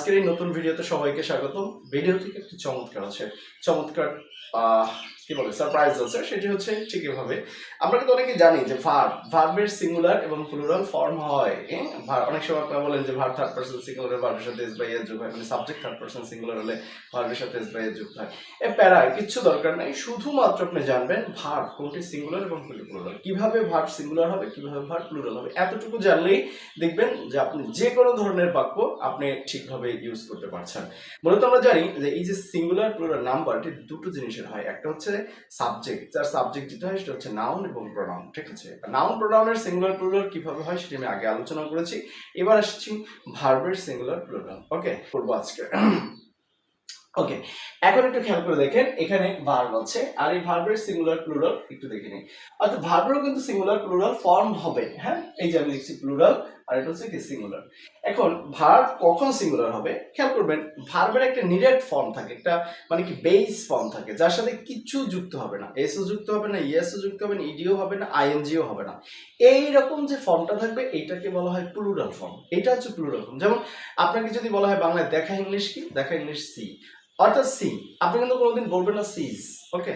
আজকের এই নতুন ভিডিওতে সবাইকে স্বাগতম। ভিডিওটি একটি চমৎকার আছে, চমৎকার কি বলে সারপ্রাইজ আছে। সেটি হচ্ছে ঠিক এভাবে, আমরা কিন্তু অনেকে জানি যে ভার্বের সিঙ্গুলার এবং প্লুরাল ফর্ম হয়। অনেক সময় আপনারা বলেন যে ভার্ব থার্ড পারসন সিঙ্গুলার ভার্বের সাথে এস বাই এর যোগ হয়, মানে সাবজেক্ট থার্ড পারসন সিঙ্গুলার হলে ভার্বের সাথে এস বাই এর যোগ হয়। প্যারায় কিচ্ছু দরকার নাই, শুধুমাত্র আপনি জানবেন ভার্ব কোনটি সিঙ্গুলার এবং কোনটি প্লুরাল, কিভাবে ভার্ব সিঙ্গুলার হবে, কিভাবে ভার্ব প্লুরাল হবে। এতটুকু জানলেই দেখবেন যে আপনি যে কোনো ধরনের বাক্য আপনি ঠিকভাবে ইউজ করতে পারছেন। মূলত আমরা জানি যে এই যে সিঙ্গুলার প্লুরাল নাম্বারটি দুটো জিনিসের হয়, একটা হচ্ছে সাবজেক্ট, যার সাবজেক্ট যেটা হয় সেটা হচ্ছে নাউন এবং প্রোনাউন। ঠিক আছে, নাউন প্রোনাউনের সিঙ্গুলার প্লুরাল কিভাবে হয় সেটা আমি আগে আলোচনা করেছি। এবার আসছি ভার্বের সিঙ্গুলার প্লুরাল। ওকে, করবো আজকে। ওকে, এখন একটু খেয়াল করে দেখেন, এখানে ভার্ব আছে আর এই ভার্বের সিঙ্গুলার প্লুরাল একটু দেখে নিই। অর্থাৎ ভার্বেরও কিন্তু সিঙ্গুলার প্লুরাল ফর্ম হবে। হ্যাঁ, এই যে আমি লিখছি প্লুরাল আর এটা হচ্ছে কি সিঙ্গুলার। এখন ভার্ব কখন সিঙ্গুলার হবে খেয়াল করবেন, ভার্বের একটা নিডেড ফর্ম থাকে, একটা মানে কি বেস ফর্ম থাকে, যার সাথে কিচ্ছু যুক্ত হবে না, এসও যুক্ত হবে না, ইএসও যুক্ত হবে না, ইডিও হবে না, আইএনজিও হবে না। এইরকম যে ফর্মটা থাকবে এইটাকে বলা হয় প্লুরাল ফর্ম। এটা হচ্ছে প্লুরাল ফর্ম। যেমন আপনাকে যদি বলা হয় বাংলায় দেখা ইংলিশ কি, দেখা ইংলিশ সি, অর্থাৎ সি, আপনি কিন্তু কোনোদিন বলবেন না সিজ। ওকে,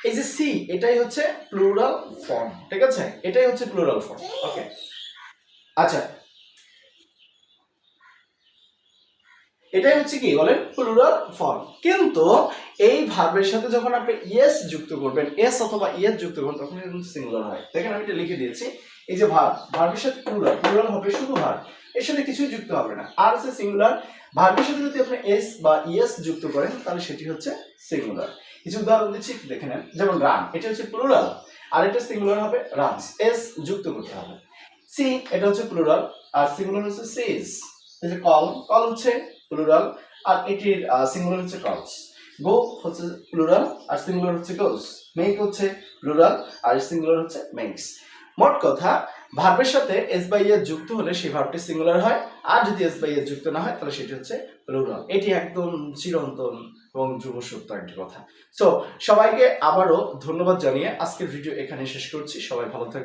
এই যে সি এটাই হচ্ছে প্লুরাল ফর্ম। ঠিক আছে, এটাই হচ্ছে প্লুরাল ফর্ম। ওকে, আচ্ছা, এটাই হচ্ছে কি বলেন প্লুরাল ফর্ম। কিন্তু এই ভার্বের সাথে যখন আপনি ইএস যুক্ত করবেন, এস অথবা ইএস যুক্ত করবেন, তখন কিন্তু সিঙ্গুলার হয়। দেখেন আমি এটা লিখে দিয়েছি, এই যে ভার্বের সাথে প্লুরাল হবে শুধু ভার্ব, এর সাথে কিছুই যুক্ত হবে না। আর হচ্ছে সিঙ্গুলার, ভার্বের সাথে যদি আপনি এস বা ইএস যুক্ত করেন তাহলে সেটি হচ্ছে সিঙ্গুলার। কিছু উদাহরণ দিচ্ছি, দেখে নেন। যেমন রান, এটা হচ্ছে প্লুরাল আর এটা সিঙ্গুলার হবে রানস, এস যুক্ত করতে হবে। সি, এটা হচ্ছে প্লুরাল আর সিঙ্গুলার হচ্ছে সিজ। এই যে কল, কল হচ্ছে প্লুরাল আর এটির সিঙ্গুলার হচ্ছে কলস। গো হচ্ছে প্লুরাল আর সিঙ্গুলার হচ্ছে গোস। মেক হচ্ছে প্লুরাল আর সিঙ্গুলার হচ্ছে মেক্স। মোট কথা, ভার্বের সাথে এস বাই এর যুক্ত হলে সেই ভার্বটি সিঙ্গুলার হয়, আর যদি এস বাই এর যুক্ত না হয় তাহলে সেটি হচ্ছে প্লুরাল। এটি একদম চিরন্তন এবং ধ্রুব সত্য একটি কথা। সো সবাইকে আবারও ধন্যবাদ জানিয়ে আজকের ভিডিও এখানে শেষ করছি। সবাই ভালো থাকবেন।